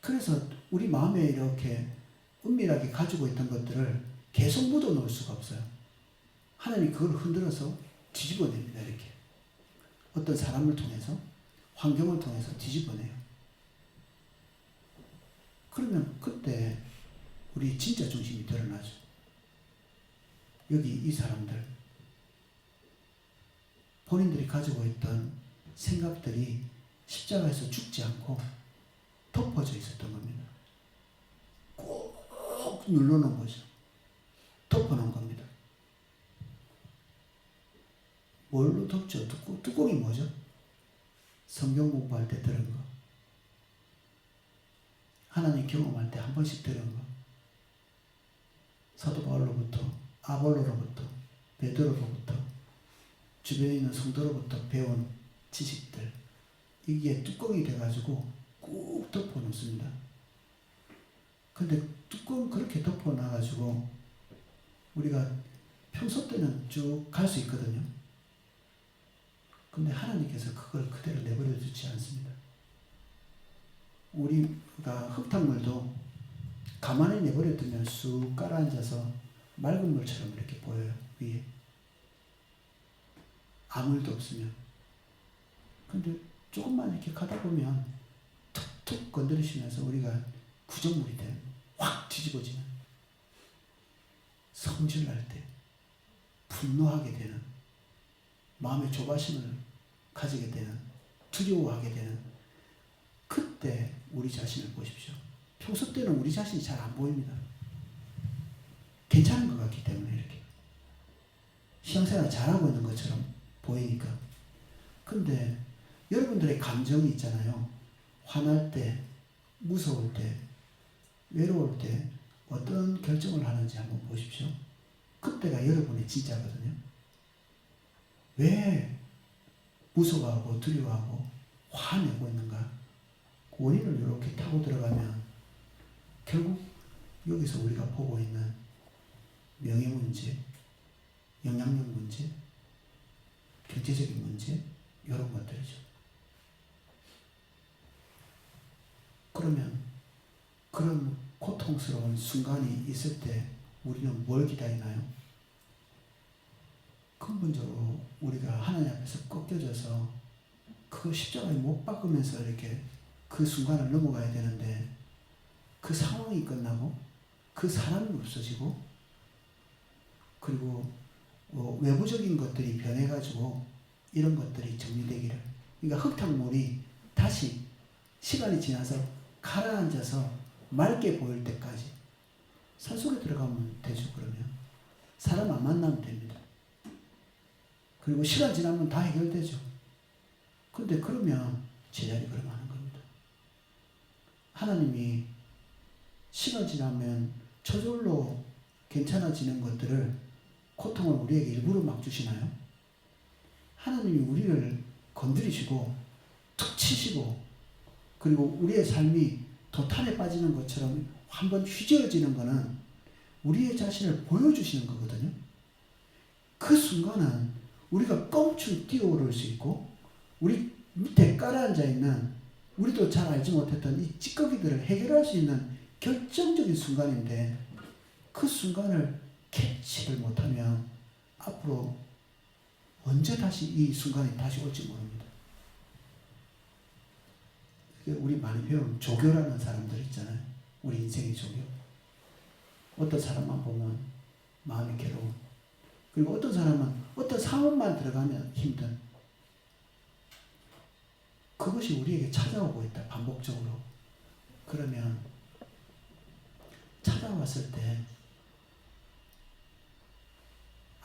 그래서 우리 마음에 이렇게 은밀하게 가지고 있던 것들을 계속 묻어 놓을 수가 없어요. 하나님이 그걸 흔들어서 뒤집어냅니다. 이렇게 어떤 사람을 통해서 환경을 통해서 뒤집어내요. 그러면 그때 우리 진짜 중심이 드러나죠. 여기 이 사람들 본인들이 가지고 있던 생각들이 십자가에서 죽지 않고 덮어져 있었던 겁니다. 꼭 눌러놓은 거죠. 덮어놓은 겁니다. 뭘로 덮죠? 뚜껑이 뭐죠? 성경 공부할 때 들은 거. 하나님 경험할 때 한 번씩 들은 거. 사도 바울로부터, 아볼로로부터, 베드로로부터, 주변에 있는 성도로부터 배운 지식들. 이게 뚜껑이 돼가지고 꾹 덮어 놓습니다. 근데 뚜껑 그렇게 덮어 놔가지고 우리가 평소 때는 쭉 갈 수 있거든요. 근데 하나님께서 그걸 그대로 내버려 두지 않습니다. 우리가 흙탕물도 가만히 내버려 두면 쑥 깔아앉아서 맑은 물처럼 이렇게 보여요. 위에 아무 일도 없으면. 근데 조금만 이렇게 가다 보면 툭툭 건드리시면서 우리가 구정물이 되는, 확 뒤집어지는, 성질날 때 분노하게 되는, 마음의 조바심을 가지게 되는, 두려워하게 되는, 그때 우리 자신을 보십시오. 평소 때는 우리 자신이 잘 안 보입니다. 괜찮은 것 같기 때문에 이렇게 신앙생활 잘하고 있는 것처럼 보이니까. 근데 여러분들의 감정이 있잖아요. 화날 때, 무서울 때, 외로울 때 어떤 결정을 하는지 한번 보십시오. 그때가 여러분의 진짜거든요. 왜 무서워하고 두려워하고 화내고 있는가? 그 원인을 이렇게 타고 들어가면 결국 여기서 우리가 보고 있는 명예 문제, 영향력 문제, 경제적인 문제, 이런 것들이죠. 그러면 그런 고통스러운 순간이 있을 때 우리는 뭘 기다리나요? 근본적으로 우리가 하나님 앞에서 꺾여져서 그 십자가에 못 박으면서 이렇게 그 순간을 넘어가야 되는데 그 상황이 끝나고 그 사람이 없어지고 그리고 외부적인 것들이 변해가지고 이런 것들이 정리되기를, 그러니까 흙탕물이 다시 시간이 지나서 가라앉아서 맑게 보일 때까지 산속에 들어가면 되죠. 그러면 사람 안 만나면 됩니다. 그리고 시간 지나면 다 해결되죠. 근데 그러면 제자리 걸음하는 겁니다. 하나님이 시간 지나면 저절로 괜찮아지는 것들을, 고통을 우리에게 일부러 막 주시나요? 하나님이 우리를 건드리시고 툭 치시고 그리고 우리의 삶이 도탄에 빠지는 것처럼 한번 휘저어지는 것은 우리의 자신을 보여주시는 거거든요. 그 순간은 우리가 껑충 뛰어오를 수 있고 우리 밑에 깔아앉아 있는 우리도 잘 알지 못했던 이 찌꺼기들을 해결할 수 있는 결정적인 순간인데 그 순간을 캐치를 못하면 앞으로 언제 다시 이 순간이 다시 올지 모릅니다. 우리 많이 배운 조교라는 사람들 있잖아요. 우리 인생의 조교. 어떤 사람만 보면 마음이 괴로운, 그리고 어떤 사람은 어떤 상황만 들어가면 힘든, 그것이 우리에게 찾아오고 있다. 반복적으로. 그러면 찾아왔을 때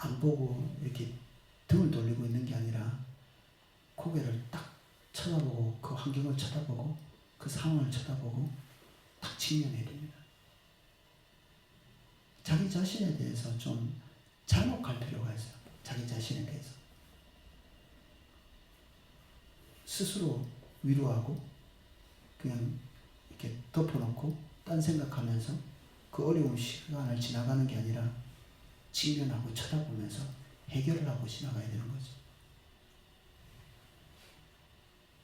안 보고 이렇게 등을 돌리고 있는 게 아니라 고개를 딱 쳐다보고 그 환경을 쳐다보고 그 상황을 쳐다보고 딱 직면해야 됩니다. 자기 자신에 대해서 좀 잔혹할 필요가 있어요. 자기 자신에 대해서 스스로 위로하고 그냥 이렇게 덮어놓고 딴 생각하면서 그 어려운 시간을 지나가는 게 아니라 직면하고 쳐다보면서 해결을 하고 지나가야 되는 거죠.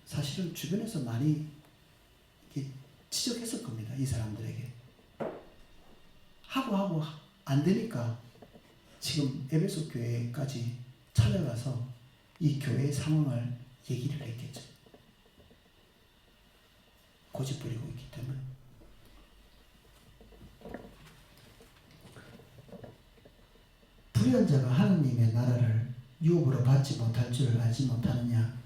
사실은 주변에서 많이 이렇게 지적했을 겁니다. 이 사람들에게. 하고 안 되니까 지금 에베소 교회까지 찾아가서 이 교회의 상황을 얘기를 했겠죠. 고집부리고 있기 때문에. 불의한 자가 하나님의 나라를 유업으로 받지 못할 줄 알지 못하느냐.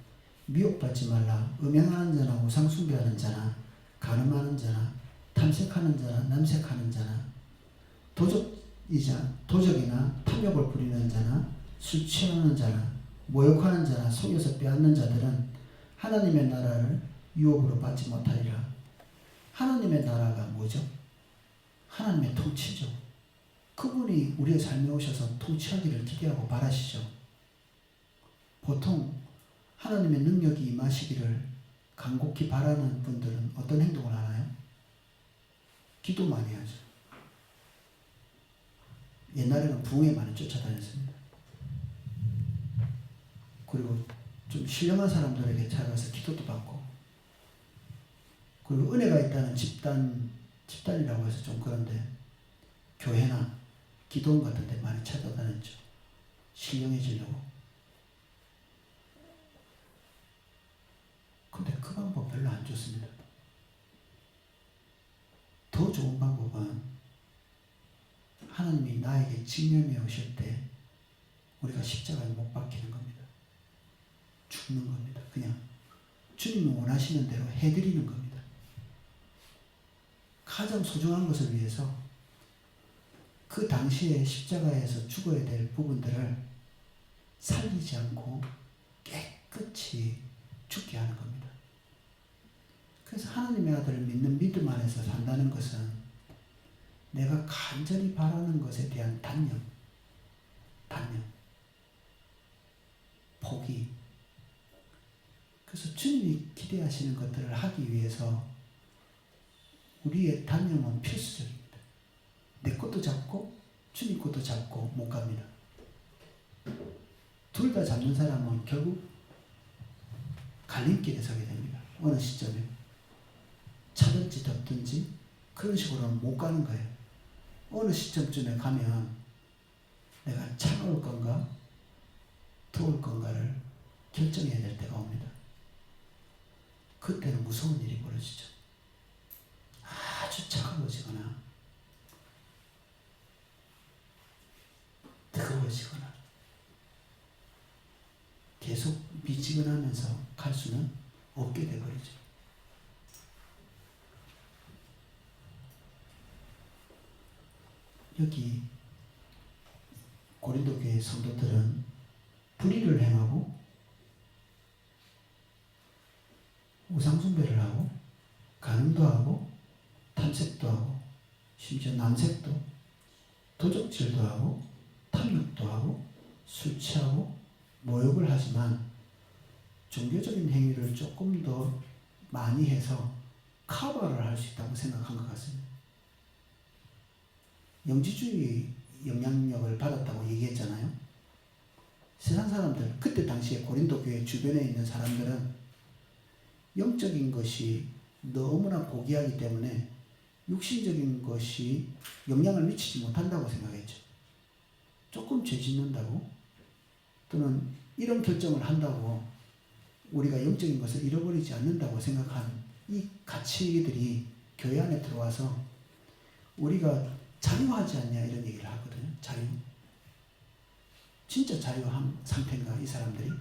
미혹받지 말라. 음행하는 자나 우상 숭배하는 자나 간음하는 자나 탐색하는 자나 남색하는 자나 도적이나 탐욕을 부리는 자나 술 취하는 자나 모욕하는 자나 속여서 빼앗는 자들은 하나님의 나라를 유업으로 받지 못하리라. 하나님의 나라가 뭐죠? 하나님의 통치죠. 그분이 우리의 삶에 오셔서 통치하기를 기대하고 바라시죠. 보통 하나님의 능력이 임하시기를 간곡히 바라는 분들은 어떤 행동을 하나요? 기도 많이 하죠. 옛날에는 부흥에 많이 쫓아다녔습니다. 그리고 좀 신령한 사람들에게 찾아가서 기도도 받고, 그리고 은혜가 있다는 집단이라고 해서 좀 그런데 교회나 기도원 같은 데 많이 찾아다녔죠. 신령해지려고. 근데 그 방법 별로 안 좋습니다. 더 좋은 방법은 하나님이 나에게 직면해 오실 때 우리가 십자가에 못 박히는 겁니다. 죽는 겁니다. 그냥 주님이 원하시는 대로 해드리는 겁니다. 가장 소중한 것을 위해서 그 당시에 십자가에서 죽어야 될 부분들을 살리지 않고 깨끗이 죽게 하는 겁니다. 그래서 하나님의 아들을 믿는 믿음 안에서 산다는 것은 내가 간절히 바라는 것에 대한 단념, 포기. 그래서 주님이 기대하시는 것들을 하기 위해서 우리의 단념은 필수적입니다. 내 것도 잡고 주님 것도 잡고 못 갑니다. 둘 다 잡는 사람은 결국 갈림길에 서게 됩니다. 어느 시점에 차든지 덮든지 그런 식으로는 못 가는 거예요. 어느 시점쯤에 가면 내가 차가울 건가 더울 건가를 결정해야 될 때가 옵니다. 그때는 무서운 일이 벌어지죠. 아주 차가워지거나 뜨거워지거나 계속 미지근하면서 갈 수는 없게 되어버리죠. 여기 고린도 교회 성도들은 불의를 행하고 우상숭배를 하고 간음도 하고 탐색도 하고 심지어 남색도 도적질도 하고 탐욕도 하고 술 취하고 모욕을 하지만 종교적인 행위를 조금 더 많이 해서 커버를 할 수 있다고 생각한 것 같습니다. 영지주의 영향력을 받았다고 얘기했잖아요. 세상 사람들, 그때 당시에 고린도 교회 주변에 있는 사람들은 영적인 것이 너무나 고귀하기 때문에 육신적인 것이 영향을 미치지 못한다고 생각했죠. 조금 죄 짓는다고 또는 이런 결정을 한다고 우리가 영적인 것을 잃어버리지 않는다고 생각한 이 가치들이 교회 안에 들어와서 우리가 자유하지 않냐 이런 얘기를 하거든요. 자유. 진짜 자유한 상태인가 이 사람들이?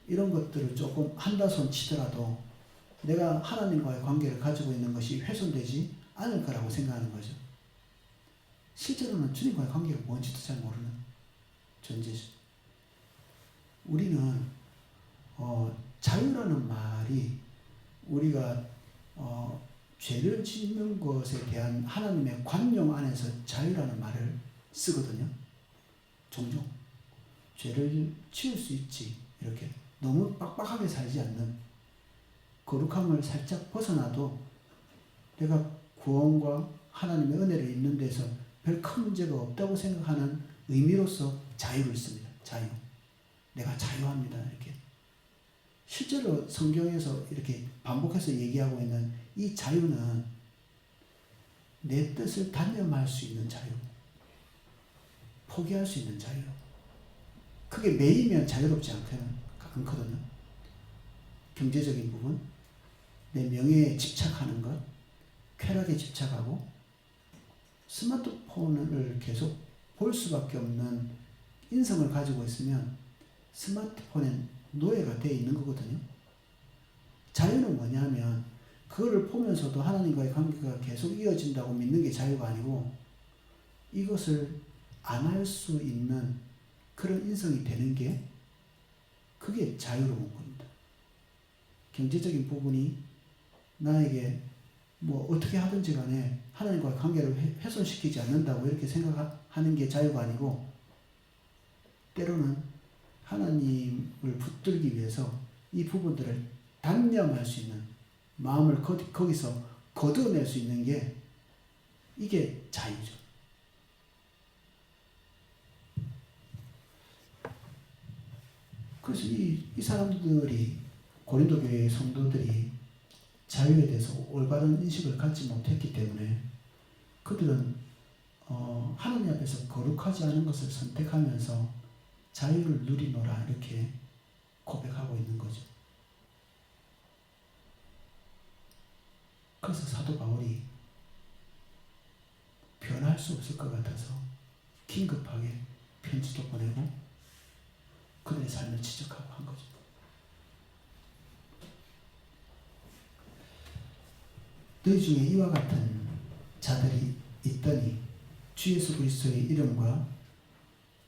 이런 것들을 조금 한다손 치더라도 내가 하나님과의 관계를 가지고 있는 것이 훼손되지 않을 거라고 생각하는 거죠. 실제로는 주님과의 관계가 뭔지도 잘 모르는 존재죠. 우리는 자유라는 말이 우리가 죄를 짓는 것에 대한 하나님의 관용 안에서 자유라는 말을 쓰거든요. 종종 죄를 지을 수 있지 이렇게 너무 빡빡하게 살지 않는 거룩함을 살짝 벗어나도 내가 구원과 하나님의 은혜를 입는 데서 별 큰 문제가 없다고 생각하는 의미로서 자유를 씁니다. 자유. 내가 자유합니다. 이렇게. 실제로 성경에서 이렇게 반복해서 얘기하고 있는 이 자유는 내 뜻을 단념할 수 있는 자유. 포기할 수 있는 자유. 그게 매이면 자유롭지 않거든요. 경제적인 부분, 내 명예에 집착하는 것, 쾌락에 집착하고 스마트폰을 계속 볼 수밖에 없는 인성을 가지고 있으면 스마트폰에 노예가 되어 있는 거거든요. 자유는 뭐냐면 그거를 보면서도 하나님과의 관계가 계속 이어진다고 믿는 게 자유가 아니고 이것을 안 할 수 있는 그런 인성이 되는 게 그게 자유로운 겁니다. 경제적인 부분이 나에게 뭐 어떻게 하든지 간에 하나님과의 관계를 훼손시키지 않는다고 이렇게 생각하는 게 자유가 아니고 때로는 하나님을 붙들기 위해서 이 부분들을 단념할 수 있는 마음을 거기서 거두어낼 수 있는 게 이게 자유죠. 그래서 이 사람들이 고린도 교회의 성도들이 자유에 대해서 올바른 인식을 갖지 못했기 때문에 그들은 하나님 앞에서 거룩하지 않은 것을 선택하면서 자유를 누리노라 이렇게 고백하고 있는 거죠. 그래서 사도 바울이 변할 수 없을 것 같아서 긴급하게 편지도 보내고 그들의 삶을 지적하고 한 거죠. 너희 중에 이와 같은 자들이 있더니 주 예수 그리스도의 이름과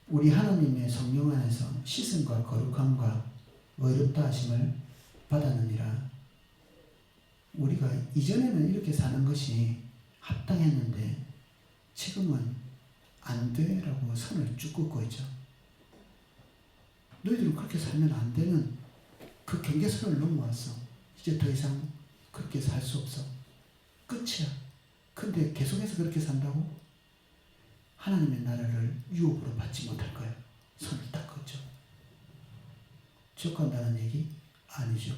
우리 하나님의 성령 안에서 씻음과 거룩함과 의롭다 하심을 받았느니라. 우리가 이전에는 이렇게 사는 것이 합당했는데 지금은 안 돼라고 선을 쭉 긋고 있죠. 너희들은 그렇게 살면 안 되는 그 경계선을 넘어왔어. 이제 더 이상 그렇게 살 수 없어. 끝이야. 근데 계속해서 그렇게 산다고? 하나님의 나라를 유업으로 받지 못할 거야. 손을 딱 긋죠. 지옥 간다는 얘기? 아니죠.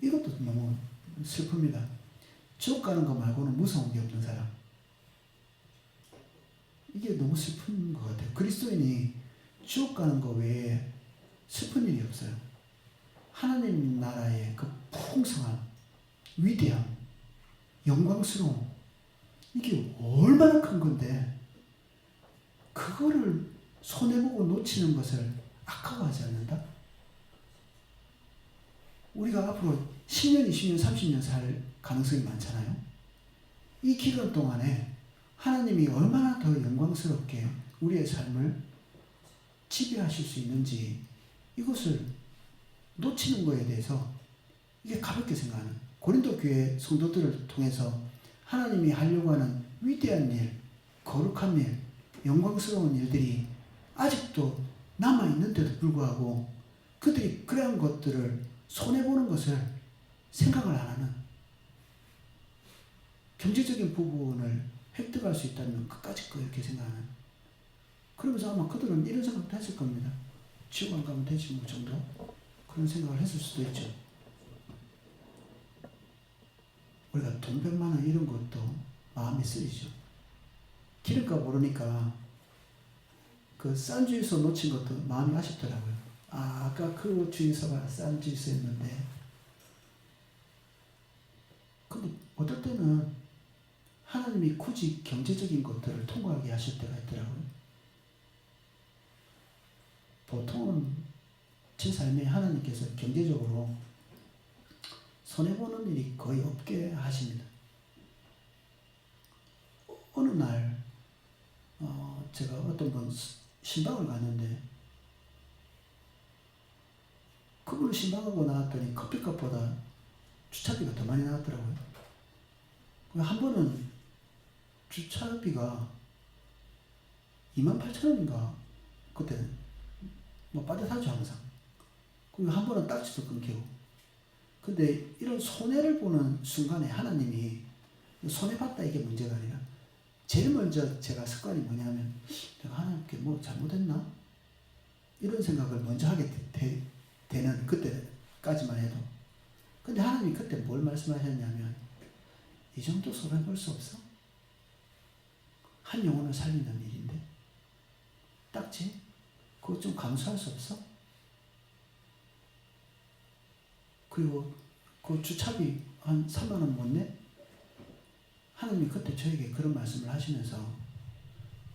이것도 너무 슬픕니다. 지옥 가는 거 말고는 무서운 게 없는 사람. 이게 너무 슬픈 것 같아요. 그리스도인이 지옥 가는 거 외에 슬픈 일이 없어요. 하나님 나라의 그 풍성함, 위대함, 영광스러움, 이게 얼마나 큰 건데 그거를 손해보고 놓치는 것을 아까워하지 않는다? 우리가 앞으로 10년, 20년, 30년 살 가능성이 많잖아요. 이 기간 동안에 하나님이 얼마나 더 영광스럽게 우리의 삶을 지배하실 수 있는지 이것을 놓치는 것에 대해서 이게 가볍게 생각하는 고린도 교회 성도들을 통해서 하나님이 하려고 하는 위대한 일, 거룩한 일, 영광스러운 일들이 아직도 남아있는데도 불구하고 그들이 그러한 것들을 손해보는 것을 생각을 안 하는, 경제적인 부분을 획득할 수 있다면 끝까지 그렇게 생각하는, 그러면서 아마 그들은 이런 생각도 했을 겁니다. 지옥 안 가면 되지 뭐 정도? 그런 생각을 했을 수도 있죠. 우리가 돈 100만 원 이런 것도 마음이 쓰이죠. 기름값 오르니까 그 싼 주유소 놓친 것도 마음이 아쉽더라고요. 아, 아까 그 주유소가 싼 주유소였는데. 근데 어떨 때는 하나님이 굳이 경제적인 것들을 통과하게 하실 때가 있더라고요. 보통은 제 삶에 하나님께서 경제적으로 손해보는 일이 거의 없게 하십니다. 어느 날 제가 어떤 분 신방을 갔는데 그분을 신방하고 나왔더니 커피값보다 주차비가 더 많이 나왔더라고요. 한 번은 주차비가 28,000원인가 그때 뭐 빠듯하죠 항상. 그리고 한 번은 딱지도 끊기고. 근데 이런 손해를 보는 순간에 하나님이 손해봤다 이게 문제가 아니라 제일 먼저 제가 습관이 뭐냐면 내가 하나님께 뭐 잘못했나? 이런 생각을 먼저 하게 되는 그때까지만 해도. 근데 하나님이 그때 뭘 말씀하셨냐면 이 정도 손해 볼 수 없어? 한 영혼을 살리는 일인데 딱지? 그거 좀 감수할 수 없어? 그리고 그 주차비 한 3만 원 못 내? 하나님이 그때 저에게 그런 말씀을 하시면서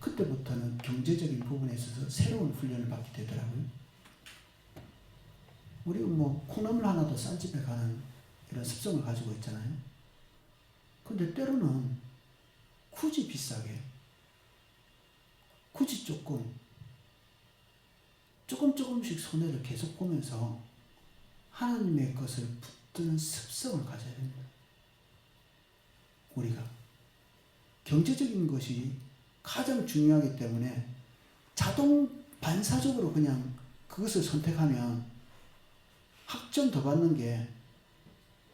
그때부터는 경제적인 부분에 있어서 새로운 훈련을 받게 되더라고요. 우리가 뭐 콩나물 하나도 싼 집에 가는 이런 습성을 가지고 있잖아요. 근데 때로는 굳이 비싸게, 굳이 조금씩 손해를 계속 보면서 하나님의 것을 붙드는 습성을 가져야 됩니다. 우리가 경제적인 것이 가장 중요하기 때문에 자동 반사적으로 그냥 그것을 선택하면 학점 더 받는 게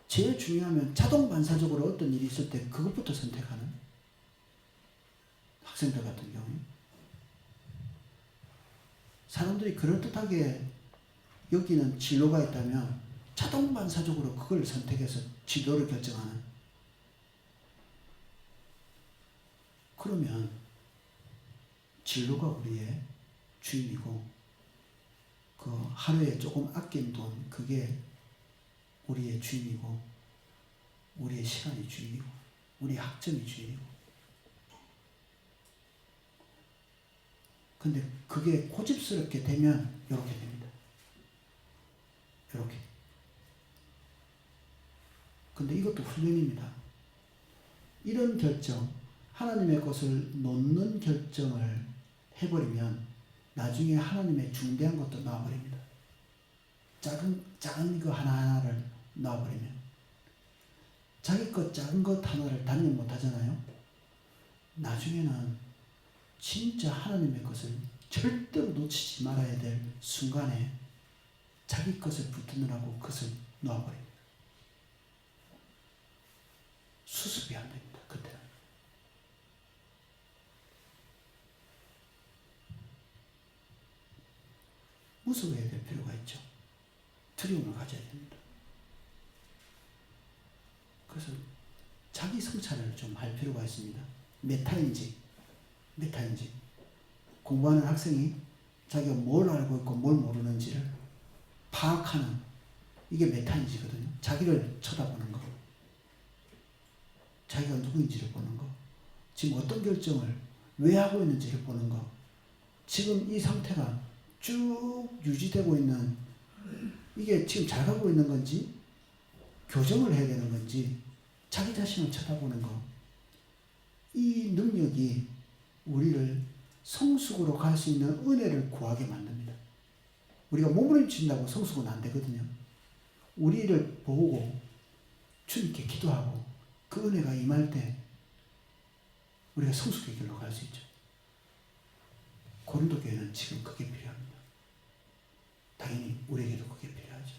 제일 중요하면 자동 반사적으로 어떤 일이 있을 때 그것부터 선택하는 학생들 같은 경우에 사람들이 그럴듯하게 여기는 진로가 있다면 자동 반사적으로 그걸 선택해서 진로를 결정하는. 그러면 진로가 우리의 주인이고 그 하루에 조금 아낀 돈 그게 우리의 주인이고 우리의 시간이 주인이고 우리의 학점이 주인이고. 근데 그게 고집스럽게 되면 이렇게 됩니다. 이렇게. 근데 이것도 훈련입니다. 이런 결정, 하나님의 것을 놓는 결정을 해버리면 나중에 하나님의 중대한 것도 놔버립니다. 작은 거 하나하나를 놔버리면 자기 것 작은 것 하나를 단련 못 하잖아요. 나중에는 진짜 하나님의 것을 절대로 놓치지 말아야 될 순간에 자기 것을 붙드느라고 그것을 놓아버립니다. 수습이 안 됩니다. 그때는. 무서워야 될 필요가 있죠. 두려움을 가져야 됩니다. 그래서 자기 성찰을 좀 할 필요가 있습니다. 메타인지 공부하는 학생이 자기가 뭘 알고 있고 뭘 모르는지를 파악하는 이게 메타인지거든요. 자기를 쳐다보는 거, 자기가 누구인지를 보는 거, 지금 어떤 결정을 왜 하고 있는지를 보는 거, 지금 이 상태가 쭉 유지되고 있는 이게 지금 잘 가고 있는 건지 교정을 해야 되는 건지 자기 자신을 쳐다보는 거, 이 능력이 우리를 성숙으로 갈 수 있는 은혜를 구하게 만듭니다. 우리가 몸부림친다고 성숙은 안 되거든요. 우리를 보고 주님께 기도하고 그 은혜가 임할 때 우리가 성숙의 길로 갈 수 있죠. 고린도 교회는 지금 그게 필요합니다. 당연히 우리에게도 그게 필요하죠.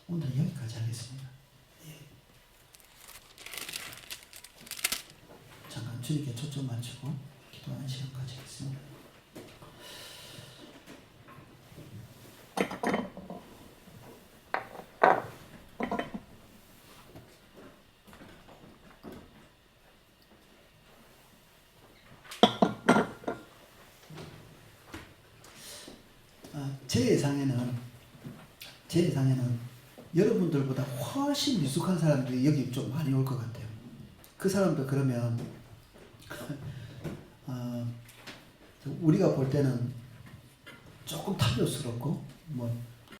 오늘 여기까지 하겠습니다. 예. 잠깐 주님께 초점 맞추고 기도하는 시간 가지겠습니다. 제 예상에는 여러분들보다 훨씬 미숙한 사람들이 여기 좀 많이 올 것 같아요. 그 사람들 그러면 우리가 볼 때는 조금 탐욕스럽고 뭐